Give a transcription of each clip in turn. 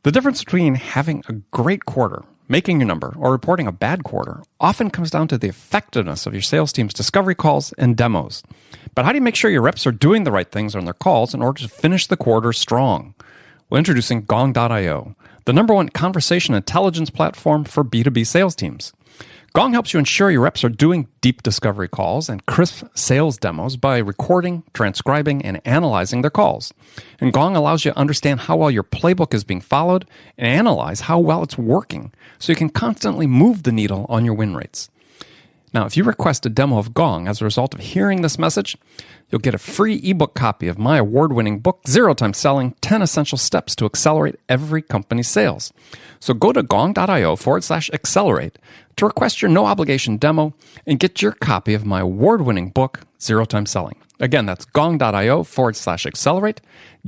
The difference between having a great quarter, making your number, or reporting a bad quarter often comes down to the effectiveness of your sales team's discovery calls and demos. But how do you make sure your reps are doing the right things on their calls in order to finish the quarter strong? Well, introducing Gong.io, the number one conversation intelligence platform for B2B sales teams. Gong helps you ensure your reps are doing deep discovery calls and crisp sales demos by recording, transcribing, and analyzing their calls. And Gong allows you to understand how well your playbook is being followed and analyze how well it's working so you can constantly move the needle on your win rates. Now, if you request a demo of Gong as a result of hearing this message, you'll get a free ebook copy of my award-winning book, Zero Time Selling, 10 Essential Steps to Accelerate Every Company's Sales. So go to gong.io/accelerate to request your no-obligation demo and get your copy of my award-winning book, Zero Time Selling. Again, that's gong.io/accelerate,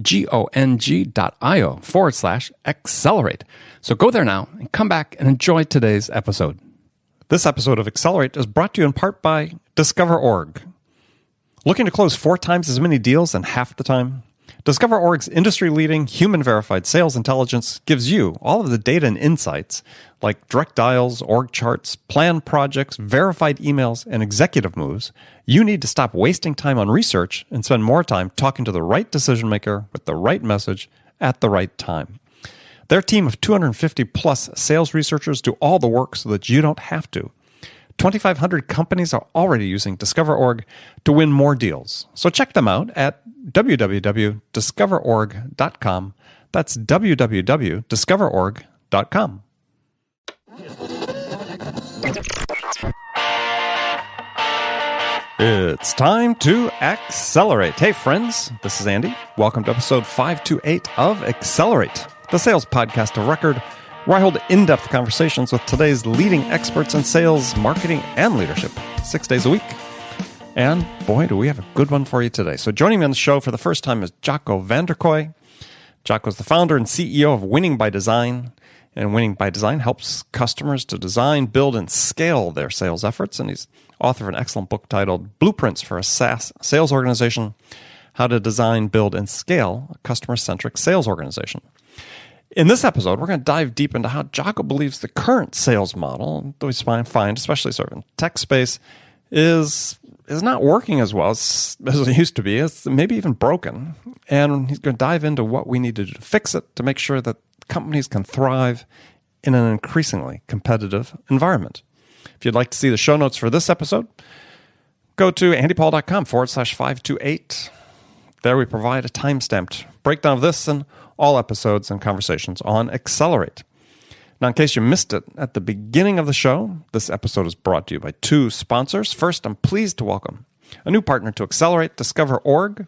gong.io/accelerate. So go there now and come back and enjoy today's episode. This episode of Accelerate is brought to you in part by Discover.org. Looking to close 4 times as many deals in half the time? Discover.org's industry-leading, human-verified sales intelligence gives you all of the data and insights like direct dials, org charts, planned projects, verified emails, and executive moves you need to stop wasting time on research and spend more time talking to the right decision-maker with the right message at the right time. Their team of 250-plus sales researchers do all the work so that you don't have to. 2,500 companies are already using Discover.org to win more deals. So check them out at www.discoverorg.com. That's www.discoverorg.com. It's time to accelerate. Hey friends, this is Andy. Welcome to episode 528 of Accelerate, the sales podcast of record, where I hold in-depth conversations with today's leading experts in sales, marketing, and leadership 6 days a week. And boy, do we have a good one for you today. So joining me on the show for the first time is Jacco vanderKooij. Jacco is the founder and CEO of Winning by Design. And Winning by Design helps customers to design, build, and scale their sales efforts. And he's author of an excellent book titled Blueprints for a SaaS Sales Organization, How to Design, Build, and Scale a Customer-Centric Sales Organization. In this episode, we're going to dive deep into how Jacco believes the current sales model that we find, especially sort of in tech space, is not working as well as it used to be. It's maybe even broken. And he's going to dive into what we need to do to fix it to make sure that companies can thrive in an increasingly competitive environment. If you'd like to see the show notes for this episode, go to andypaul.com/528. There we provide a time-stamped breakdown of this and all episodes and conversations on Accelerate. Now, in case you missed it at the beginning of the show, this episode is brought to you by 2 sponsors. First, I'm pleased to welcome a new partner to Accelerate, Discover.org.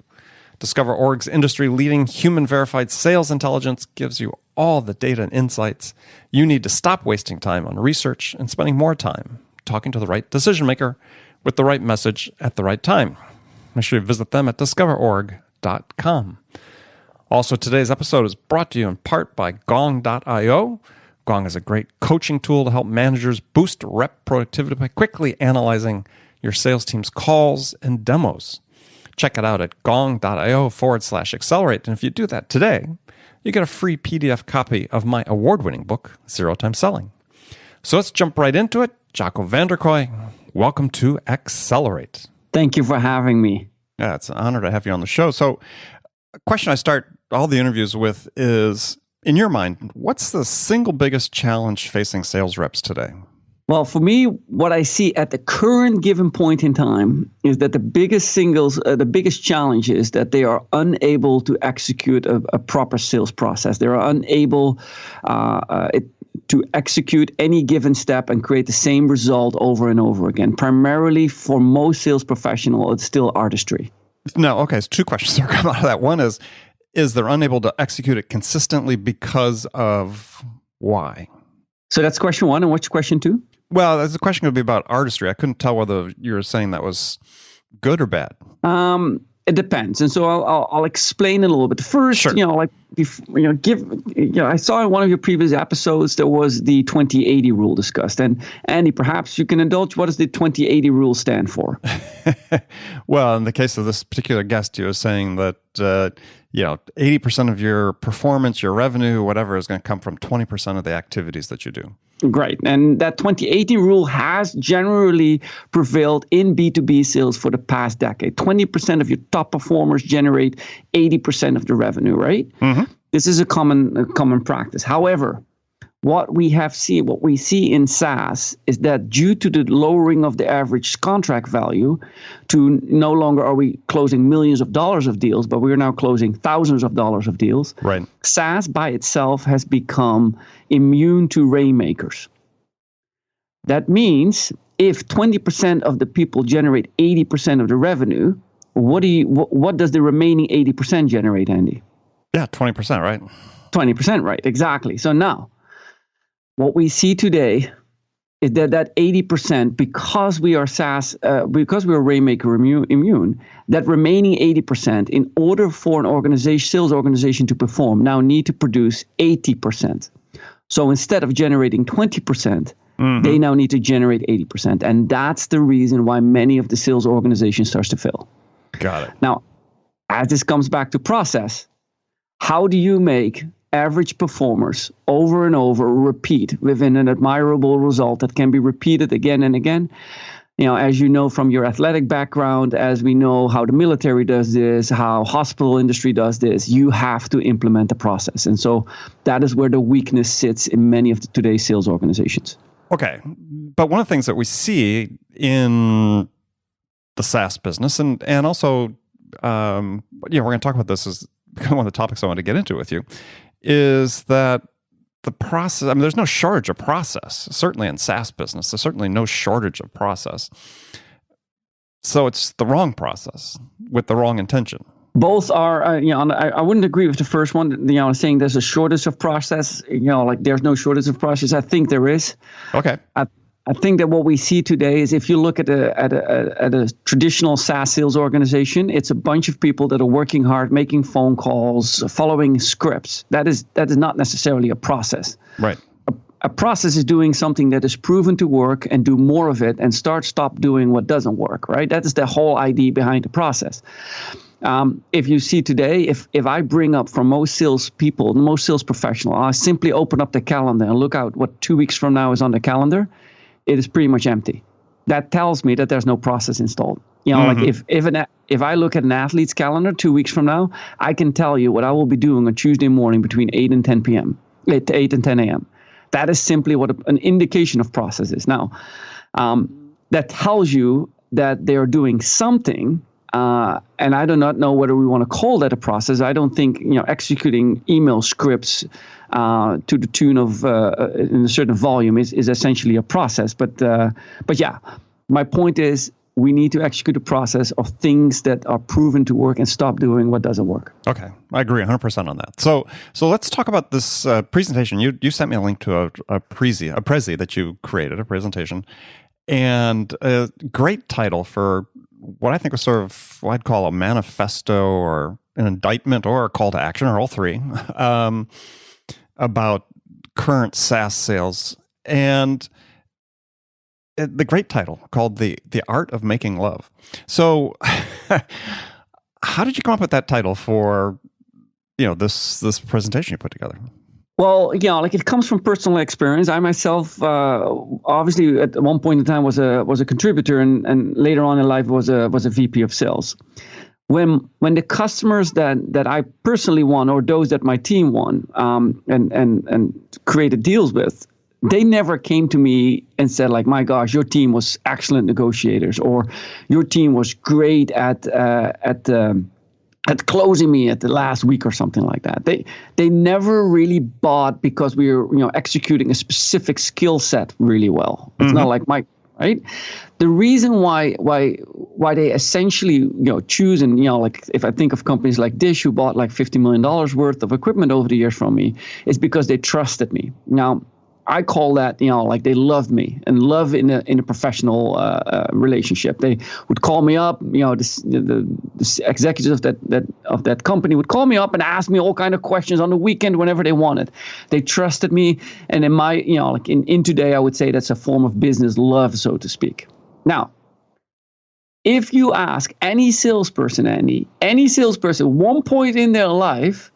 Discover.org's industry-leading human-verified sales intelligence gives you all the data and insights you need to stop wasting time on research and spending more time talking to the right decision-maker with the right message at the right time. Make sure you visit them at discoverorg.com. Also, today's episode is brought to you in part by Gong.io. Gong is a great coaching tool to help managers boost rep productivity by quickly analyzing your sales team's calls and demos. Check it out at gong.io/accelerate. And if you do that today, you get a free PDF copy of my award-winning book, Zero Time Selling. So let's jump right into it. Jacco vanderKooij, welcome to Accelerate. Thank you for having me. Yeah, it's an honor to have you on the show. So a question I start all the interviews with is, in your mind, what's the single biggest challenge facing sales reps today? Well, for me, what I see at the current given point in time is that the biggest challenge is that they are unable to execute a proper sales process. They are unable to execute any given step and create the same result over and over again. Primarily for most sales professionals, it's still artistry. No, okay, so 2 questions that come out of that. One is they're unable to execute it consistently because of why? So that's question 1. And what's question 2? Well, the question would be about artistry. I couldn't tell whether you were saying that was good or bad. It depends, and so I'll explain it a little bit. First, sure. I saw in one of your previous episodes there was the 20-80 rule discussed, and Andy, perhaps you can indulge. What does the 20-80 rule stand for? Well, in the case of this particular guest, you were saying that 80% of your performance, your revenue, whatever, is going to come from 20% of the activities that you do. Great. And that 20/80 rule has generally prevailed in B2B sales for the past decade. 20% of your top performers generate 80% of the revenue, right? Mm-hmm. This is a common practice. However, what we see in SaaS is that due to the lowering of the average contract value, to no longer are we closing millions of dollars of deals, but we are now closing thousands of dollars of deals. Right. SaaS by itself has become immune to rainmakers. That means if 20% of the people generate 80% of the revenue, what does the remaining 80% generate, Andy? Yeah, 20%, right? 20%, right? Exactly. So now, what we see today is that 80%, because we are SaaS, because we are Rainmaker immune, that remaining 80%, in order for an sales organization to perform, now need to produce 80%. So instead of generating 20%, they now need to generate 80%. And that's the reason why many of the sales organizations starts to fail. Got it. Now, as this comes back to process, how do you make average performers over and over repeat within an admirable result that can be repeated again and again? As you know from your athletic background, as we know how the military does this, how hospital industry does this, you have to implement the process. And so that is where the weakness sits in many of today's sales organizations. Okay. But one of the things that we see in the SaaS business, and also, we're going to talk about this as one of the topics I want to get into with you, is that the process, there's no shortage of process, certainly in SaaS business. There's certainly no shortage of process. So it's the wrong process with the wrong intention. Both are, I wouldn't agree with the first one, saying there's a shortage of process, like there's no shortage of process. I think there is. Okay. I think that what we see today is if you look at a traditional SaaS sales organization, it's a bunch of people that are working hard, making phone calls, following scripts. That is not necessarily a process. Right. A process is doing something that is proven to work and do more of it and stop doing what doesn't work, right? That is the whole idea behind the process. If you see today, if I bring up for most salespeople, most sales professionals, I simply open up the calendar and look out what 2 weeks from now is on the calendar, it is pretty much empty. That tells me that there's no process installed. Like if I look at an athlete's calendar 2 weeks from now, I can tell you what I will be doing on Tuesday morning between 8 and 10 p.m., 8 and 10 a.m. That is simply what an indication of process is. Now, that tells you that they are doing something, and I do not know whether we want to call that a process. I don't think executing email scripts to the tune of in a certain volume is essentially a process. But yeah, my point is we need to execute a process of things that are proven to work and stop doing what doesn't work. Okay, I agree 100% on that. So let's talk about this presentation. You sent me a link to a Prezi that you created, a presentation, and a great title for what I think was sort of what I'd call a manifesto or an indictment or a call to action, or all three, about current SaaS sales. And the great title called the Art of Making Love. So how did you come up with that title for this presentation you put together? Well, like it comes from personal experience. I myself, obviously, at one point in time was a contributor, and later on in life was a VP of sales. When the customers that I personally won, or those that my team won, and created deals with, they never came to me and said like, "My gosh, your team was excellent negotiators," or "Your team was great at closing me at the last week," or something like that. They never really bought because we were executing a specific skill set really well. It's not like right? The reason why they essentially choose, and like if I think of companies like Dish who bought like $50 million worth of equipment over the years from me, is because they trusted me. Now, I call that, like they loved me, and love in a professional relationship. They would call me up, the executives of that company would call me up and ask me all kind of questions on the weekend whenever they wanted. They trusted me, and in my, like in today, I would say that's a form of business love, so to speak. Now, If you ask any salesperson, any salesperson, one point in their life,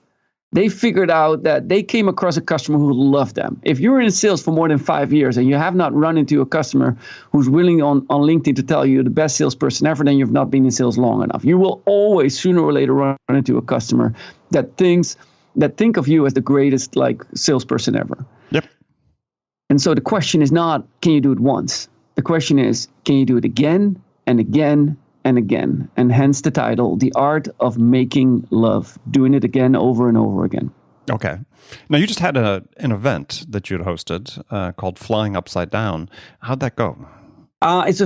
they figured out that they came across a customer who loved them. If you're in sales for more than 5 years and you have not run into a customer who's willing on LinkedIn to tell you the best salesperson ever, then you've not been in sales long enough. You will always, sooner or later, run into a customer that think of you as the greatest salesperson ever. Yep. And so the question is not, can you do it once? The question is, can you do it again and again and again? And hence the title, The Art of Making Love, doing it again over and over again. Okay. Now, you just had an event that you'd hosted called Flying Upside Down. How'd that go? It's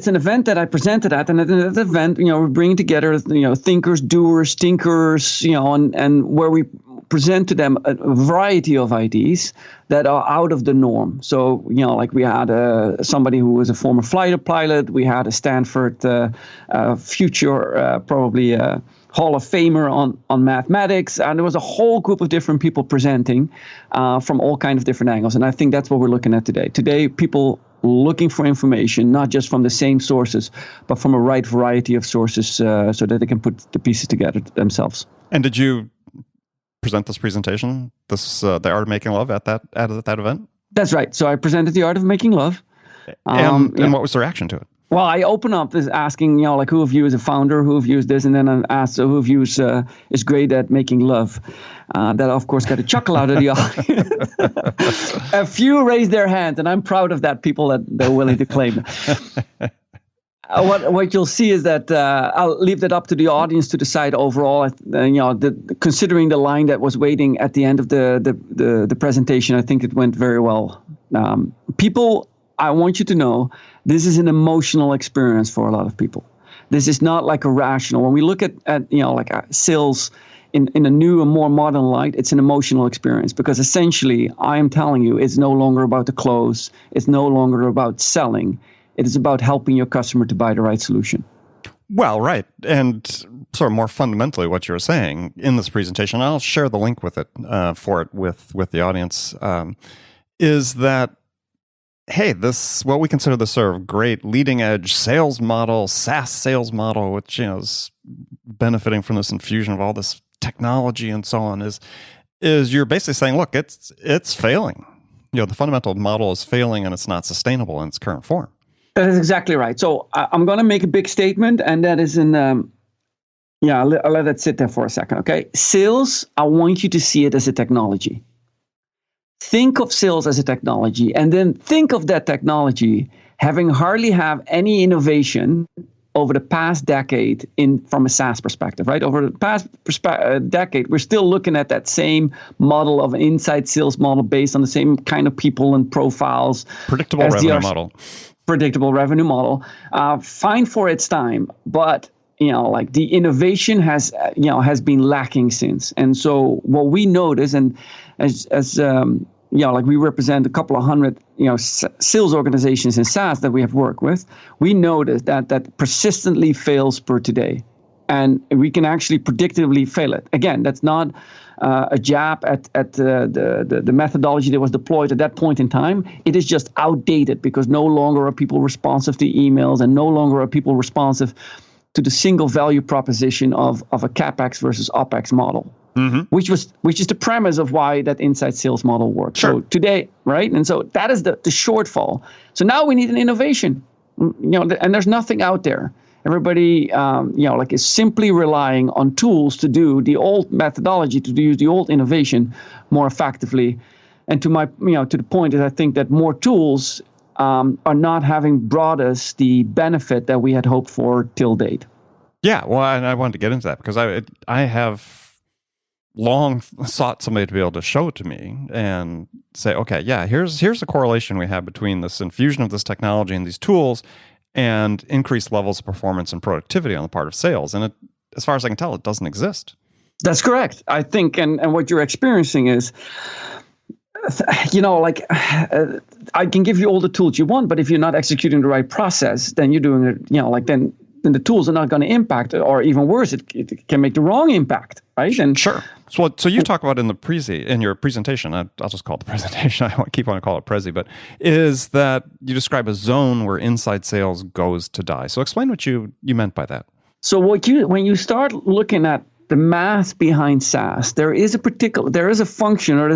an event that I presented at, and at that event, we're bringing together, thinkers, doers, thinkers, and where we present to them a variety of ideas that are out of the norm. So, we had somebody who was a former fighter pilot. We had a Stanford future, probably Hall of Famer on mathematics, and there was a whole group of different people presenting from all kinds of different angles. And I think that's what we're looking at today. Today, people looking for information, not just from the same sources, but from a right variety of sources so that they can put the pieces together themselves. And did you present this presentation, The Art of Making Love, at that event? That's right. So I presented The Art of Making Love. And what was the reaction to it? Well, I open up this asking, who of you is a founder, who of you is this, and then I asked who of you is great at making love. That, of course, got a chuckle out of the audience. A few raised their hands, and I'm proud of that, people that they're willing to claim. What you'll see is that I'll leave that up to the audience to decide overall. Considering the line that was waiting at the end of the presentation, I think it went very well. People, I want you to know, this is an emotional experience for a lot of people. This is not like a rational. When we look at sales in a new and more modern light, it's an emotional experience, because essentially, I am telling you, it's no longer about the close. It's no longer about selling. It is about helping your customer to buy the right solution. Well, right. And sort of more fundamentally, what you're saying in this presentation, I'll share the link with it with the audience, is that, hey, this, what we consider the sort of great leading edge sales model, SaaS sales model, which is benefiting from this infusion of all this technology and so on, is you're basically saying, look, it's failing. The fundamental model is failing, and it's not sustainable in its current form. That is exactly right. So I'm going to make a big statement, and that is I'll let it sit there for a second, okay? Sales, I want you to see it as a technology. Think of sales as a technology, and then think of that technology having hardly have any innovation over the past decade from a SaaS perspective, right? Over the past decade, we're still looking at that same model of an inside sales model based on the same kind of people and profiles. Predictable revenue model. Fine for its time, but the innovation has been lacking since. And so what we notice, and as we represent a couple of hundred sales organizations in SaaS that we have worked with, we notice that persistently fails per today, and we can actually predictably fail it. Again, that's not a jab at the methodology that was deployed at that point in time. It is just outdated, because no longer are people responsive to emails, and no longer are people responsive to the single value proposition of a CapEx versus OpEx model, which is the premise of why that inside sales model works. Sure. So today, right? And so that is the shortfall. So now we need an innovation, and there's nothing out there. Everybody, is simply relying on tools to do the old methodology, to use the old innovation more effectively. And to the point is, I think that more tools are not having brought us the benefit that we had hoped for till date. Yeah, well, and I wanted to get into that because I have long sought somebody to be able to show it to me and say, okay, yeah, here's the correlation we have between this infusion of this technology and these tools and increased levels of performance and productivity on the part of sales. And as far as I can tell, it doesn't exist. That's correct. I think, and what you're experiencing is, I can give you all the tools you want, but if you're not executing the right process, then you're doing it, then the tools are not going to impact, or even worse, it can make the wrong impact, right? And sure. So you talk about in your presentation, I'll just call it the presentation. I keep on calling it Prezi, but is that you describe a zone where inside sales goes to die. So explain what you meant by that. So when you start looking at the math behind SaaS, there is a function, or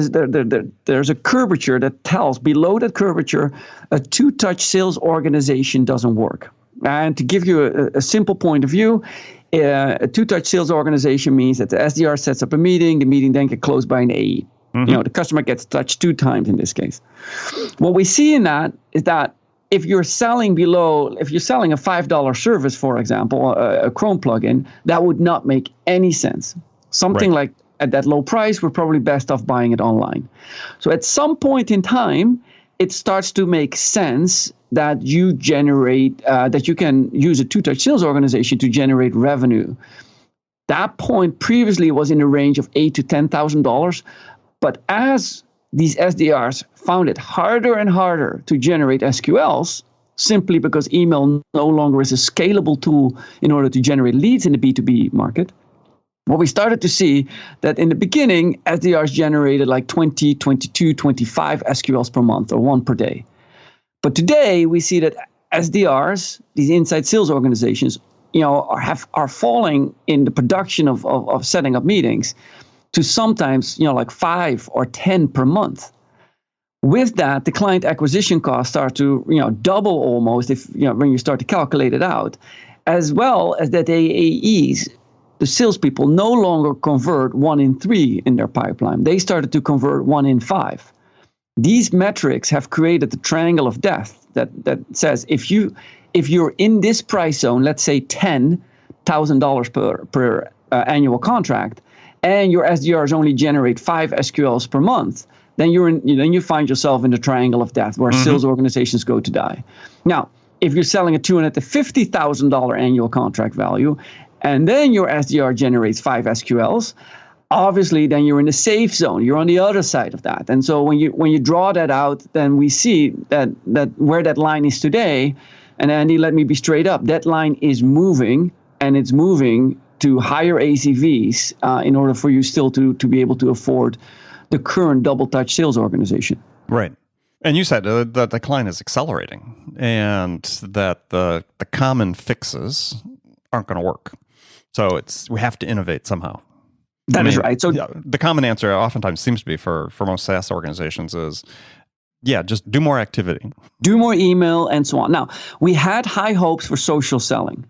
there's a curvature that tells below that curvature a two-touch sales organization doesn't work. And to give you a simple point of view, a two-touch sales organization means that the SDR sets up a meeting, the meeting then gets closed by an AE. Mm-hmm. The customer gets touched 2 times in this case. What we see in that is that if you're selling a $5 service, for example, a Chrome plugin, that would not make any sense. Something like at that low price, we're probably best off buying it online. So at some point in time, it starts to make sense that you can use a two-touch sales organization to generate revenue. That point previously was in the range of $8,000 to $10,000, but as these SDRs found it harder and harder to generate SQLs, simply because email no longer is a scalable tool in order to generate leads in the B2B market, what we started to see that in the beginning, SDRs generated like 20, 22, 25 SQLs per month, or 1 per day. But today we see that SDRs, these inside sales organizations, are falling in the production of setting up meetings to sometimes like 5 or 10 per month. With that, the client acquisition costs start to double almost when you start to calculate it out, as well as that AEs, the salespeople, no longer convert 1 in 3 in their pipeline. They started to convert 1 in 5. These metrics have created the triangle of death that says if you're in this price zone, let's say $10,000 per annual contract, and your SDRs only generate 5 SQLs per month, then you find yourself in the triangle of death where sales organizations go to die. Now, if you're selling a $250,000 annual contract value, and then your SDR generates 5 SQLs, obviously, then you're in the safe zone. You're on the other side of that. And so when you draw that out, then we see that where that line is today. And Andy, let me be straight up. That line is moving, and it's moving to higher ACVs in order for you still to be able to afford the current double touch sales organization. Right. And you said that the decline is accelerating, and that the common fixes aren't going to work. So we have to innovate somehow. That is right. So the common answer oftentimes seems to be for most SaaS organizations is, just do more activity. Do more email and so on. Now, we had high hopes for social selling.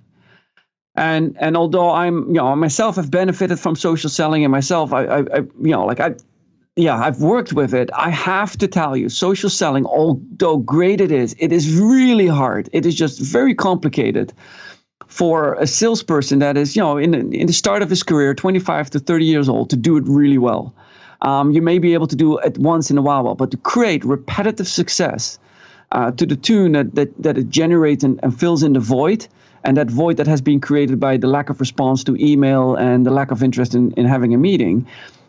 And although I'm, myself have benefited from social selling, and myself, I've worked with it. I have to tell you, social selling, although great it is really hard. It is just very complicated for a salesperson that is, in the start of his career, 25 to 30 years old, to do it really well. You may be able to do it once in a while, but to create repetitive success to the tune that it generates and fills in the void, and that void that has been created by the lack of response to email and the lack of interest in having a meeting,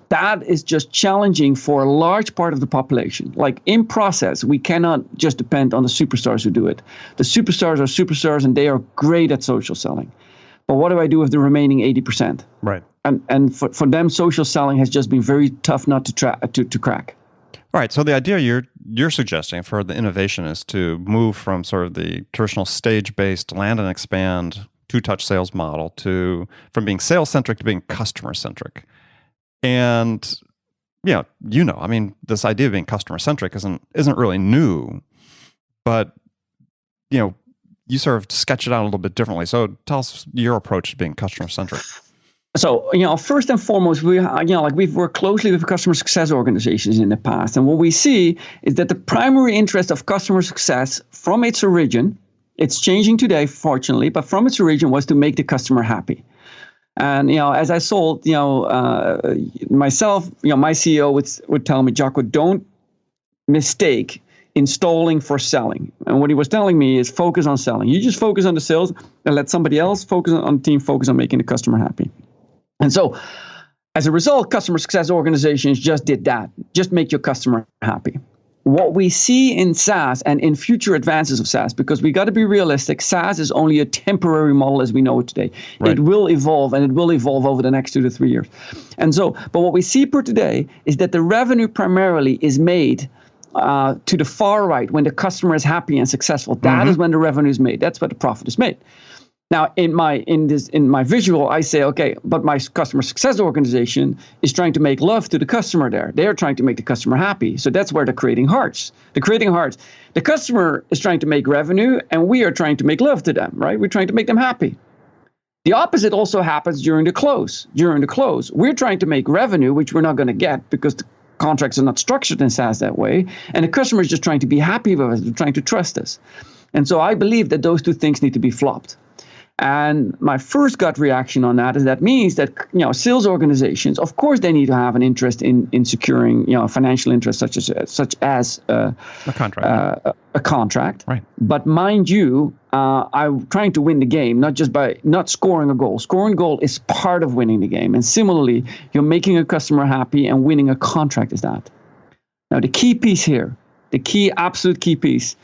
that is just challenging for a large part of the population. Like in process, we cannot just depend on the superstars who do it. The superstars are superstars, and they are great at social selling. But what do I do with the remaining 80%? Right. And for them, social selling has just been very tough not to crack. All right. So the idea you're suggesting for the innovation is to move from sort of the traditional stage-based land and expand two-touch sales model from being sales-centric to being customer-centric. And this idea of being customer-centric isn't really new, but you sort of sketch it out a little bit differently. So tell us your approach to being customer-centric. So, first and foremost, we've worked closely with customer success organizations in the past. And what we see is that the primary interest of customer success from its origin, it's changing today, fortunately, but from its origin was to make the customer happy. And, as I sold, myself, my CEO would tell me, Jacco, don't mistake installing for selling. And what he was telling me is focus on selling. You just focus on the sales and let somebody else focus on the team, focus on making the customer happy. And so as a result, customer success organizations just did that. Just make your customer happy. what we see in SaaS and in future advances of SaaS, because we got to be realistic, SaaS is only a temporary model as we know it today. Right. It will evolve, and it will evolve over the next 2 to 3 years. And so, but what we see per today is that the revenue primarily is made to the far right when the customer is happy and successful. That is when the revenue is made. That's where the profit is made. Now, in my visual, I say, okay, but my customer success organization is trying to make love to the customer there. They're trying to make the customer happy. So that's where they're creating hearts. The customer is trying to make revenue, and we are trying to make love to them, right? We're trying to make them happy. The opposite also happens during the close. We're trying to make revenue, which we're not going to get because the contracts are not structured in SaaS that way. And the customer is just trying to be happy with us. They're trying to trust us. And so I believe that those two things need to be flopped. And my first gut reaction on that is that means that sales organizations, of course, they need to have an interest in securing financial interest such as a contract. Right. But mind you, I'm trying to win the game, not scoring a goal. Scoring a goal is part of winning the game. And similarly, you're making a customer happy, and winning a contract is that. Now, the key piece here, absolute key piece,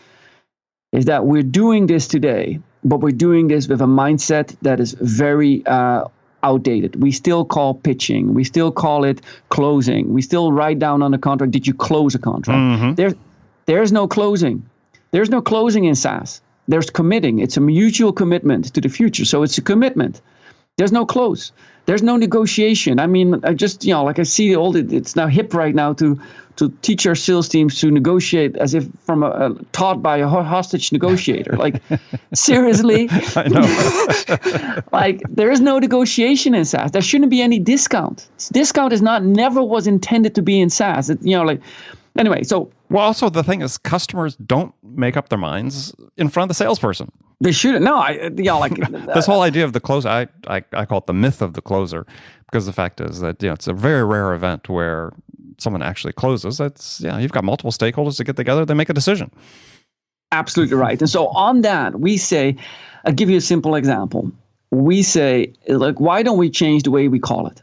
is that we're doing this today. But we're doing this with a mindset that is very outdated. We still call pitching. We still call it closing. We still write down on the contract, did you close a contract? There's no closing. There's no closing in SaaS. There's committing. It's a mutual commitment to the future. So it's a commitment. There's no close. There's no negotiation. I mean, I just, I see it's now hip right now to teach our sales teams to negotiate as if taught by a hostage negotiator. Like, seriously? I know. Like, there is no negotiation in SaaS. There shouldn't be any discount. Discount never was intended to be in SaaS. Anyway, so. Well, also the thing is, customers don't make up their minds in front of the salesperson. They shouldn't. No, this whole idea of the closer, I call it the myth of the closer, because the fact is that it's a very rare event where someone actually closes. You've got multiple stakeholders that get together, they make a decision. Absolutely right. And so on that, we say, I'll give you a simple example. We say, why don't we change the way we call it?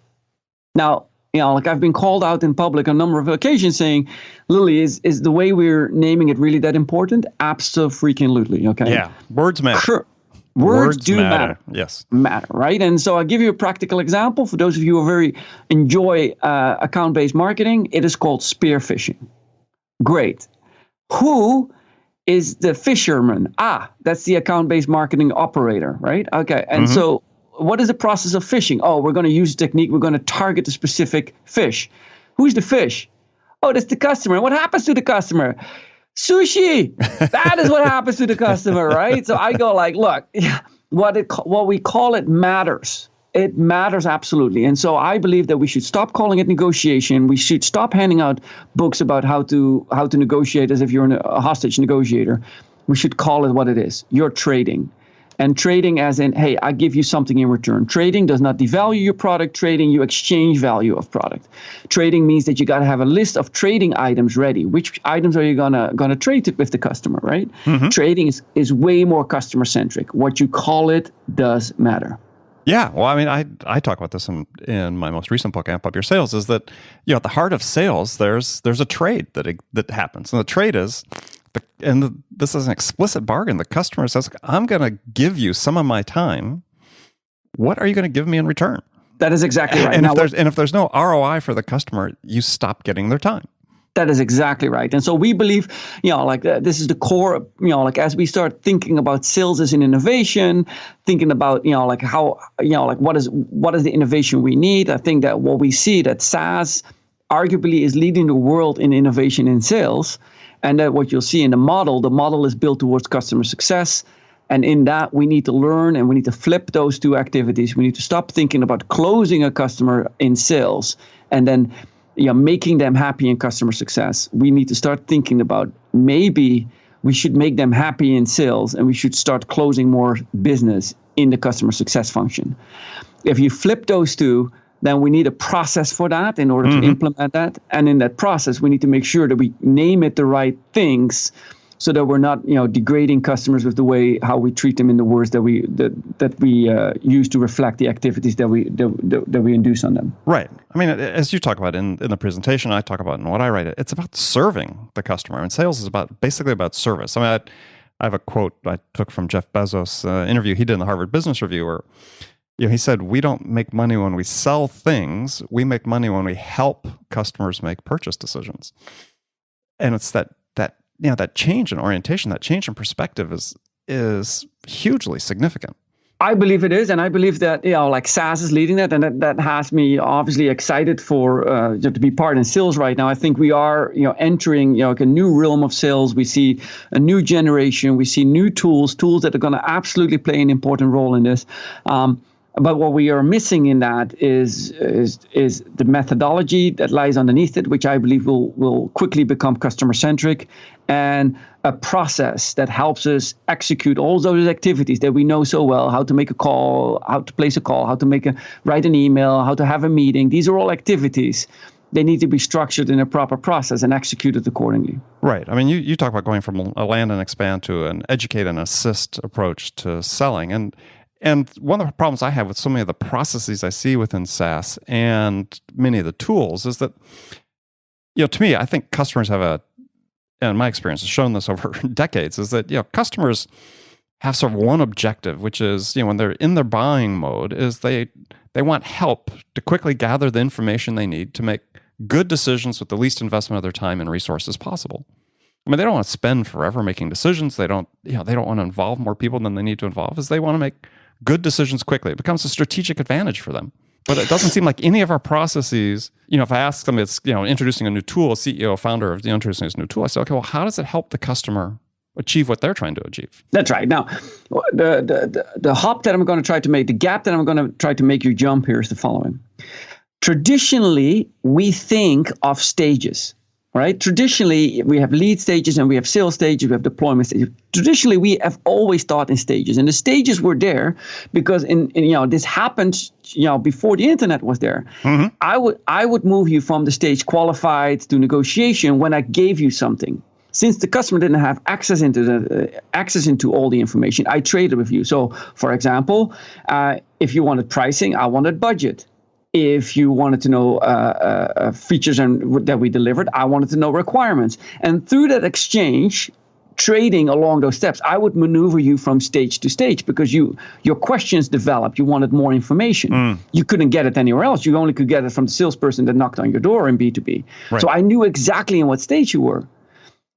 Now, I've been called out in public on a number of occasions saying, Lily, is the way we're naming it really that important? Absolutely. Okay. Yeah. Words matter. Sure. Words do matter. Yes. Matter, right? And so I'll give you a practical example. For those of you who enjoy account-based marketing, it is called spear phishing. Great. Who is the fisherman? That's the account-based marketing operator, right? Okay. And so what is the process of fishing? Oh, we're going to use a technique. We're going to target a specific fish. Who's the fish? Oh, that's the customer. What happens to the customer? Sushi. That is what happens to the customer, right? So I go look, what we call it matters. It matters absolutely. And so I believe that we should stop calling it negotiation. We should stop handing out books about how to negotiate as if you're a hostage negotiator. We should call it what it is. You're trading. And trading as in, hey, I give you something in return. Trading does not devalue your product. Trading, you exchange value of product. Trading means that you got to have a list of trading items ready. Which items are you gonna trade with the customer, right? Trading is way more customer centric. What you call it does matter. Yeah, well, I mean, I talk about this in my most recent book, Amp Up Your Sales, is that at the heart of sales, there's a trade that happens, and the trade is. This is an explicit bargain. The customer says, I'm going to give you some of my time. What are you going to give me in return? That is exactly right. And if there's no ROI for the customer, you stop getting their time. That is exactly right. And so we believe, this is the core, as we start thinking about sales as an innovation, thinking about, how, what is the innovation we need? I think that what we see that SaaS arguably is leading the world in innovation in sales. And that what you'll see in the model is built towards customer success. And in that, we need to learn and we need to flip those two activities. We need to stop thinking about closing a customer in sales and then making them happy in customer success. We need to start thinking about maybe we should make them happy in sales and we should start closing more business in the customer success function. If you flip those two, then we need a process for that in order to implement that. And in that process, we need to make sure that we name it the right things so that we're not, degrading customers with the way how we treat them in the words that we use to reflect the activities that we induce on them. Right. I mean, as you talk about in the presentation, I talk about in what I write, it's about serving the customer. And sales is basically about service. I mean, I have a quote I took from Jeff Bezos' interview he did in the Harvard Business Review where he said, "We don't make money when we sell things. We make money when we help customers make purchase decisions." And it's that change in orientation, that change in perspective is hugely significant. I believe it is, and I believe that like SaaS is leading that, and that has me obviously excited for to be part in sales right now. I think we are entering like a new realm of sales. We see a new generation. We see new tools that are going to absolutely play an important role in this. But what we are missing in that is the methodology that lies underneath it, which I believe will quickly become customer centric, and a process that helps us execute all those activities that we know so well: how to make a call, how to place a call, how to write an email, how to have a meeting. These are all activities. They need to be structured in a proper process and executed accordingly. Right. I mean, you talk about going from a land and expand to an educate and assist approach to selling, and one of the problems I have with so many of the processes I see within SaaS and many of the tools is that, to me, I think customers have and my experience has shown this over decades, is that, customers have sort of one objective, which is, when they're in their buying mode, is they want help to quickly gather the information they need to make good decisions with the least investment of their time and resources possible. I mean, they don't want to spend forever making decisions. They don't want to involve more people than they need to involve, as they want to make good decisions quickly. It becomes a strategic advantage for them. But it doesn't seem like any of our processes, if I ask them, it's, introducing a new tool, a CEO, founder of introducing this new tool, I say, okay, well, how does it help the customer achieve what they're trying to achieve? That's right. Now, the hop that I'm going to try to make, the gap that I'm going to try to make you jump here is the following. Traditionally, we think of stages. Right? Traditionally, we have lead stages and we have sales stages, we have deployment stages. Traditionally, we have always thought in stages, and the stages were there because this happened before the internet was there. Mm-hmm. I would move you from the stage qualified to negotiation when I gave you something. Since the customer didn't have access into all the information, I traded with you. So, for example, if you wanted pricing, I wanted budget. If you wanted to know features that we delivered, I wanted to know requirements. And through that exchange, trading along those steps, I would maneuver you from stage to stage because your questions developed. You wanted more information. You couldn't get it anywhere else. You only could get it from the salesperson that knocked on your door in B2B. Right. So I knew exactly in what stage you were.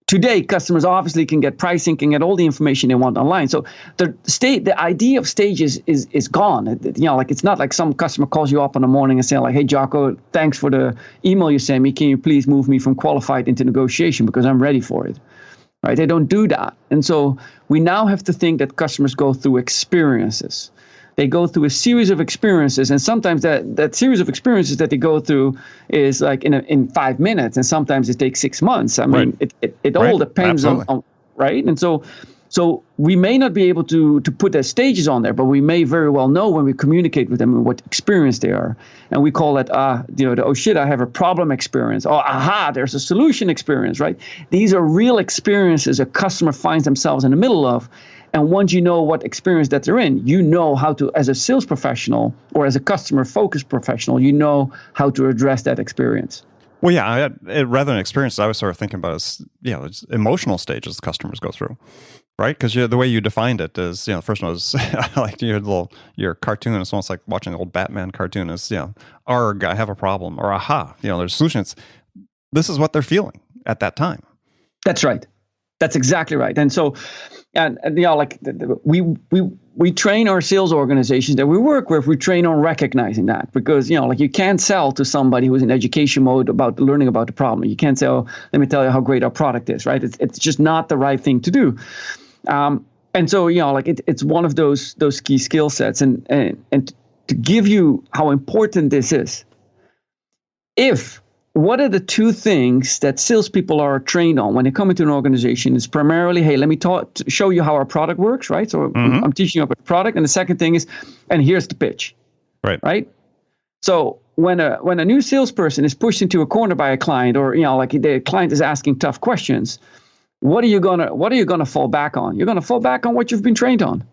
Today, customers obviously can get pricing, can get all the information they want online. So the idea of stages is gone. It's not like some customer calls you up in the morning and saying like, "Hey, Jacco, thanks for the email you sent me. Can you please move me from qualified into negotiation because I'm ready for it?" Right? They don't do that. And so we now have to think that customers go through experiences. They go through a series of experiences, and sometimes that series of experiences that they go through is like in 5 minutes, and sometimes it takes 6 months. I mean, it all depends on right. And so we may not be able to put their stages on there, but we may very well know when we communicate with them what experience they are, and we call it oh shit, I have a problem experience. Oh, aha, there's a solution experience. Right? These are real experiences a customer finds themselves in the middle of. And once you know what experience that they're in, you know how to, as a sales professional or as a customer-focused professional, you know how to address that experience. Well, yeah, rather than experiences, I was sort of thinking about it's emotional stages customers go through, right? Because the way you defined it is, the first one was like your cartoon. It's almost like watching the old Batman cartoon. Is arg, I have a problem, or aha, there's solutions. This is what they're feeling at that time. That's right. That's exactly right. And so, we train our sales organizations that we work with. We train on recognizing that because you can't sell to somebody who's in education mode about learning about the problem. You can't say, "Oh, let me tell you how great our product is." Right? It's just not the right thing to do. And so it's one of those key skill sets. And to give you how important this is, what are the two things that salespeople are trained on when they come into an organization? Is primarily, hey, let me show you how our product works, right? So I'm teaching you about the product. And the second thing is, and here's the pitch, right? So when a new salesperson is pushed into a corner by a client, or the client is asking tough questions, what are you gonna fall back on? You're gonna fall back on what you've been trained on.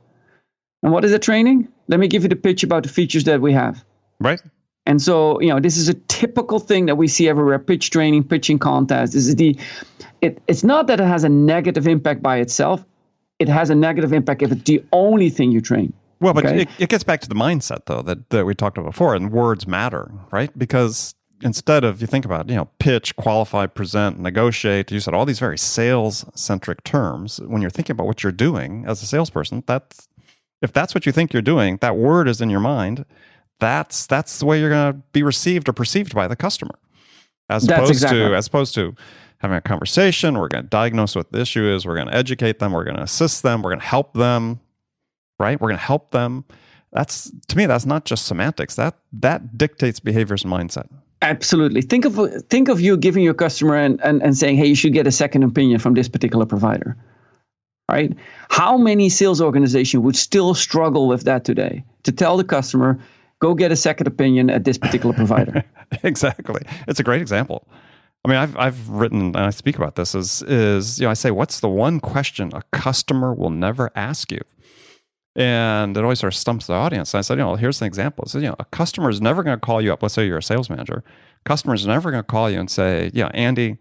And what is the training? Let me give you the pitch about the features that we have. Right. And so, this is a typical thing that we see everywhere: pitch training, pitching contests. It's not that it has a negative impact by itself. It has a negative impact if it's the only thing you train. Well, but it gets back to the mindset, though, that we talked about before, and words matter, right? Because instead of, you think about, pitch, qualify, present, negotiate, you said all these very sales-centric terms. When you're thinking about what you're doing as a salesperson, if that's what you think you're doing, that word is in your mind, that's the way you're going to be received or perceived by the customer. As opposed to having a conversation, we're going to diagnose what the issue is, we're going to educate them, we're going to assist them, we're going to help them, right? We're going to help them. To me, that's not just semantics. That dictates behaviors and mindset. Absolutely. Think of you giving your customer and saying, hey, you should get a second opinion from this particular provider, right? How many sales organizations would still struggle with that today? To tell the customer, go get a second opinion at this particular provider. Exactly. It's a great example. I mean, I've written, and I speak about this, is I say, what's the one question a customer will never ask you? And it always sort of stumps the audience. And I said, here's an example. So, a customer is never going to call you up. Let's say you're a sales manager. Customer is never going to call you and say, Andy,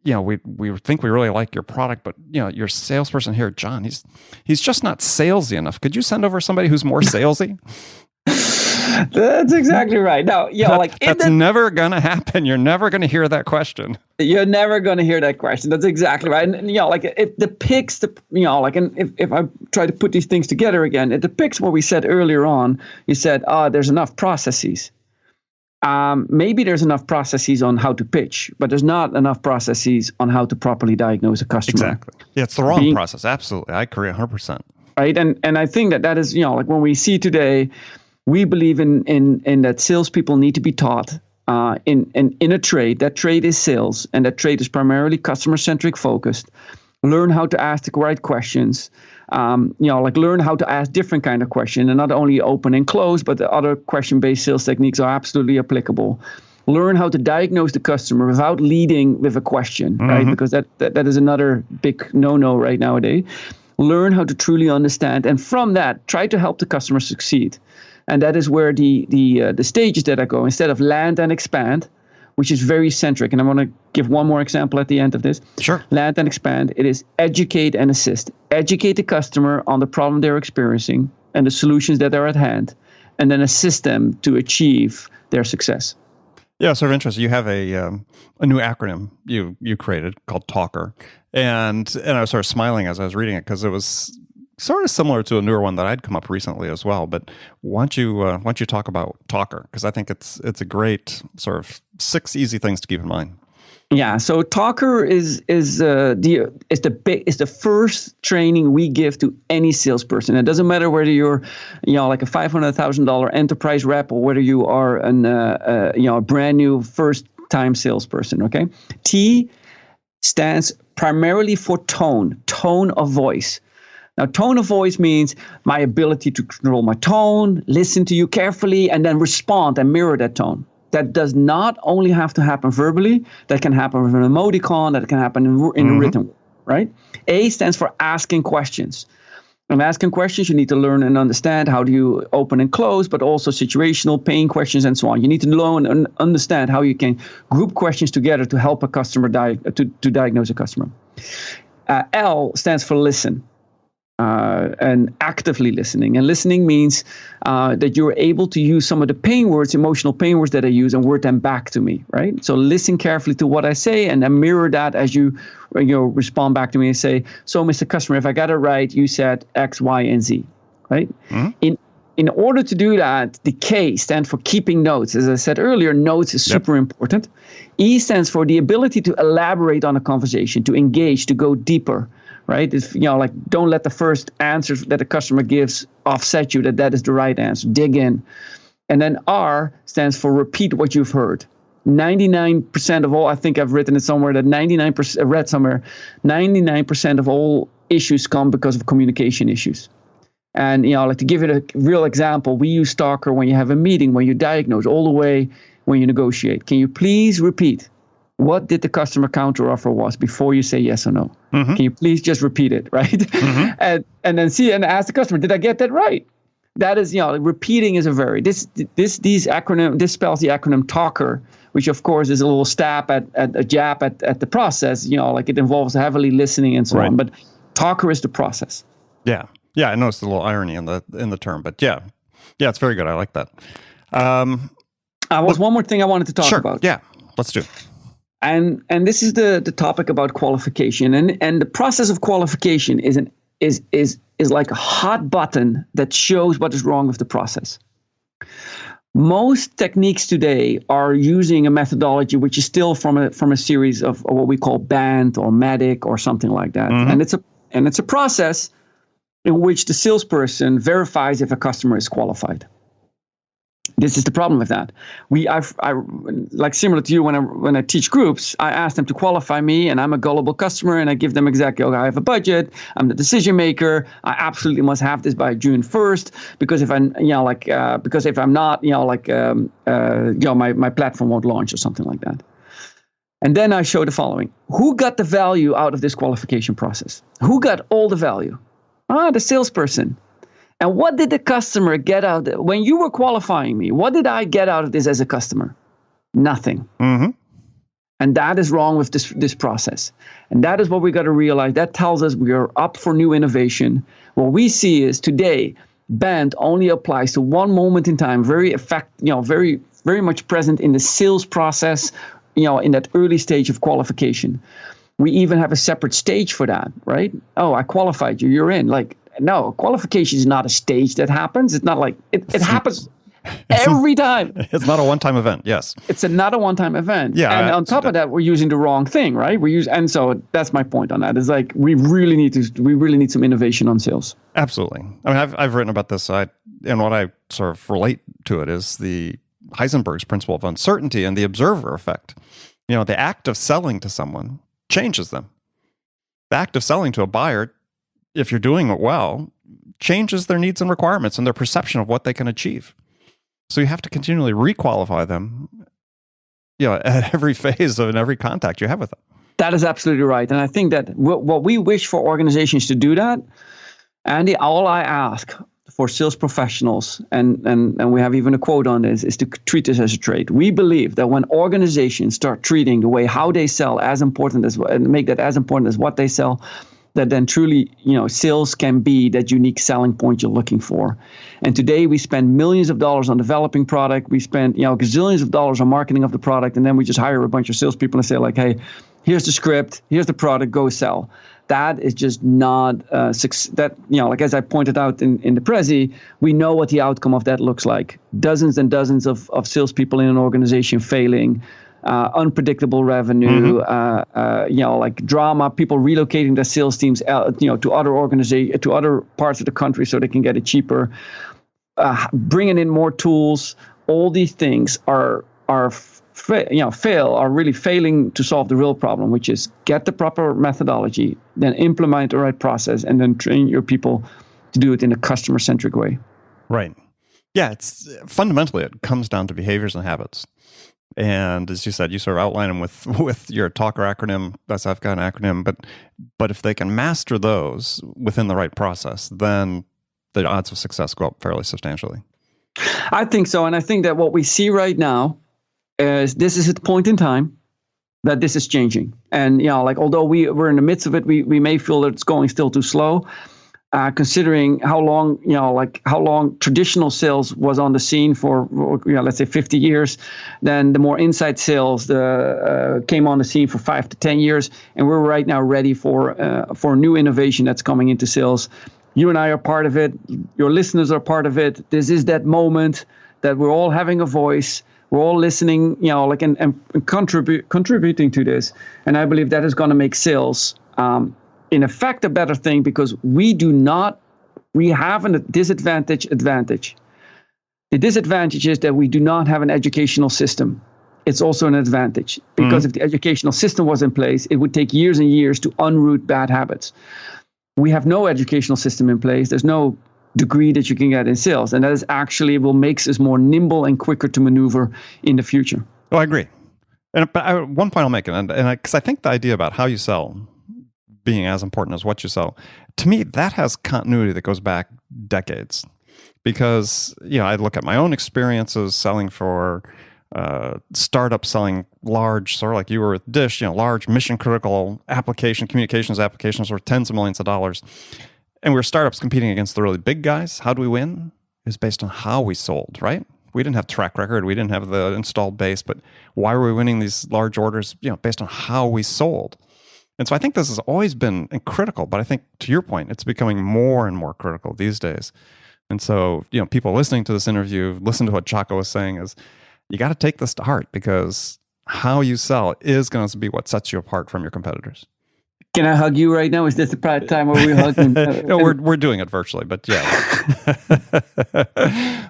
we think we really like your product, but your salesperson here, John, he's just not salesy enough. Could you send over somebody who's more salesy? That's exactly right. Now, that's never going to happen. You're never going to hear that question. You're never going to hear that question. That's exactly right. And it depicts and if I try to put these things together again, it depicts what we said earlier on. You said, there's enough processes. Maybe there's enough processes on how to pitch, but there's not enough processes on how to properly diagnose a customer. Exactly. Yeah, it's the wrong process. Absolutely. I agree 100%. Right. And I think that is, when we see today, we believe in that salespeople need to be taught in a trade. That trade is sales, and that trade is primarily customer-centric focused. Learn how to ask the right questions. Learn how to ask different kind of questions, and not only open and close, but the other question-based sales techniques are absolutely applicable. Learn how to diagnose the customer without leading with a question, right? Because that is another big no-no right nowadays. Learn how to truly understand, and from that, try to help the customer succeed. And that is where the stages that I go, instead of land and expand, which is very centric. And I want to give one more example at the end of this. Sure. Land and expand. It is educate and assist. Educate the customer on the problem they're experiencing and the solutions that are at hand, and then assist them to achieve their success. Yeah, sort of interesting. You have a new acronym you created called Talker, and I was sort of smiling as I was reading it because it was sort of similar to a newer one that I'd come up recently as well. But why don't you talk about Talker? Because I think it's a great sort of 6 easy things to keep in mind. Yeah, so Talker is the first training we give to any salesperson. It doesn't matter whether you're like a $500,000 enterprise rep or whether you are a brand new first time salesperson. Okay, T stands primarily for tone of voice. Now, tone of voice means my ability to control my tone, listen to you carefully, and then respond and mirror that tone. That does not only have to happen verbally, that can happen with an emoticon, that can happen in a written word, right? A stands for asking questions. And asking questions, you need to learn and understand how do you open and close, but also situational, pain questions, and so on. You need to learn and understand how you can group questions together to help a customer to diagnose a customer. L stands for listen. And actively listening. And listening means that you're able to use some of the pain words, emotional pain words that I use, and word them back to me, right? So listen carefully to what I say and then mirror that as you respond back to me and say, so Mr. Customer, if I got it right, you said X, Y, and Z, right? Mm-hmm. In order to do that, the K stands for keeping notes. As I said earlier, notes is super important. E stands for the ability to elaborate on a conversation, to engage, to go deeper. Right? If, don't let the first answer that the customer gives offset you, that is the right answer. Dig in. And then R stands for repeat what you've heard. 99% of all, I think I've written it somewhere that 99% of all issues come because of communication issues. And, to give it a real example, we use Talker when you have a meeting, when you diagnose, all the way when you negotiate. Can you please repeat what did the customer counter offer was before you say yes or no. Can you please just repeat it, right? and then see and ask the customer, did I get that right? That is, repeating is a very this spells the acronym talker, which of course is a little jab at the process. Like it involves heavily listening and so on. But talker is the process. Yeah. I noticed a little irony in the term, but yeah, it's very good. I like that. One more thing I wanted to talk about. Yeah, let's do it. And this is the topic about qualification, and the process of qualification is like a hot button that shows what is wrong with the process. Most techniques today are using a methodology which is still from a series of what we call BANT or MEDDIC or something like that, and it's a process in which the salesperson verifies if a customer is qualified. This is the problem with that. I like similar to you when I teach groups, I ask them to qualify me, and I'm a gullible customer, and I give them exactly, okay, I have a budget, I'm the decision maker, I absolutely must have this by June 1st, because if I'm not, my platform won't launch or something like that. And then I show the following: who got the value out of this qualification process? Who got all the value? The salesperson. And what did the customer get out of it? When you were qualifying me, what did I get out of this as a customer? Nothing. And that is wrong with this process. And that is what we got to realize. That tells us we are up for new innovation. What we see is today, BANT only applies to one moment in time, very very much present in the sales process, in that early stage of qualification. We even have a separate stage for that, right? Oh, I qualified you, you're in. Like, no, qualification is not a stage that happens. It's not like it happens every time. It's not a one-time event. Yes, it's not a one-time event. Yeah, and on top of that, we're using the wrong thing, right? And so that's my point on that. Is like we really need some innovation on sales. Absolutely. I mean, I've written about this. And what I sort of relate to it is the Heisenberg's principle of uncertainty and the observer effect. The act of selling to someone changes them. The act of selling to a buyer, if you're doing it well, changes their needs and requirements and their perception of what they can achieve. So you have to continually requalify them, at every phase of every contact you have with them. That is absolutely right. And I think that what we wish for organizations to do that, Andy, all I ask for sales professionals, and we have even a quote on this, is to treat this as a trade. We believe that when organizations start treating the way how they sell as important as, and make that as important as what they sell, that then truly, sales can be that unique selling point you're looking for. And today we spend millions of dollars on developing product. We spend, gazillions of dollars on marketing of the product. And then we just hire a bunch of salespeople and say like, hey, here's the script, here's the product, go sell. That is just not like as I pointed out in the Prezi, we know what the outcome of that looks like. Dozens and dozens of salespeople in an organization failing, unpredictable revenue, like drama, people relocating their sales teams, to other parts of the country so they can get it cheaper, bringing in more tools. All these things are really failing to solve the real problem, which is get the proper methodology, then implement the right process, and then train your people to do it in a customer-centric way. Right. Yeah, it's fundamentally it comes down to behaviors and habits. And as you said, you sort of outline them with your talker acronym. That's I've got an acronym, but if they can master those within the right process, then the odds of success go up fairly substantially. I think so, and I think that what we see right now is this is at the point in time that this is changing. And although we're in the midst of it, we may feel that it's going still too slow. Considering how long traditional sales was on the scene for, let's say 50 years, then the more inside sales came on the scene for 5 to 10 years, and we're right now ready for new innovation that's coming into sales. You and I are part of it. Your listeners are part of it. This is that moment that we're all having a voice. We're all listening, and contributing to this. And I believe that is going to make sales, in effect, a better thing, because we have a advantage. The disadvantage is that we do not have an educational system. It's also an advantage, because if the educational system was in place, it would take years and years to unroot bad habits. We have no educational system in place. There's no degree that you can get in sales. And that is actually will makes us more nimble and quicker to maneuver in the future. Oh, I agree. One point I'll make, because I think the idea about how you sell being as important as what you sell, to me, that has continuity that goes back decades. Because, I look at my own experiences selling for startups, selling large, sort of like you were with Dish, large mission critical communications applications worth tens of millions of dollars. And we were startups competing against the really big guys. How do we win? It was based on how we sold, right? We didn't have track record. We didn't have the installed base, but why were we winning these large orders? Based on how we sold. And so I think this has always been critical, but I think to your point, it's becoming more and more critical these days. And so, people listening to this interview, listen to what Jacco was saying, is you got to take this to heart, because how you sell is going to be what sets you apart from your competitors. Can I hug you right now? Is this the pride time where we're hugging? No, we're doing it virtually, but yeah.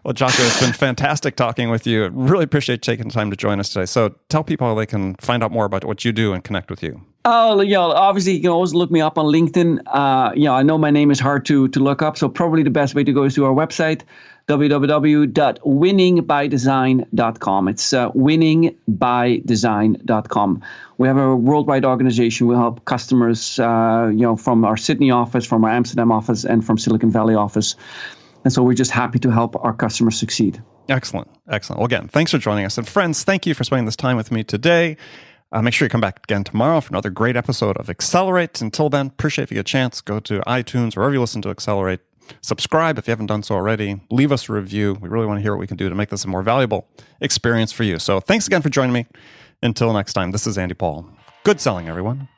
Well, Jacco, it's been fantastic talking with you. Really appreciate taking the time to join us today. So tell people how they can find out more about what you do and connect with you. Oh, obviously you can always look me up on LinkedIn. I know my name is hard to look up, so probably the best way to go is to our website, www.winningbydesign.com. It's winningbydesign.com. We have a worldwide organization. We help customers, from our Sydney office, from our Amsterdam office, and from Silicon Valley office. And so we're just happy to help our customers succeed. Excellent. Well, again, thanks for joining us. And friends, thank you for spending this time with me today. Make sure you come back again tomorrow for another great episode of Accelerate. Until then, appreciate if you get a chance, go to iTunes, wherever you listen to Accelerate. Subscribe if you haven't done so already. Leave us a review. We really want to hear what we can do to make this a more valuable experience for you. So thanks again for joining me. Until next time, this is Andy Paul. Good selling, everyone.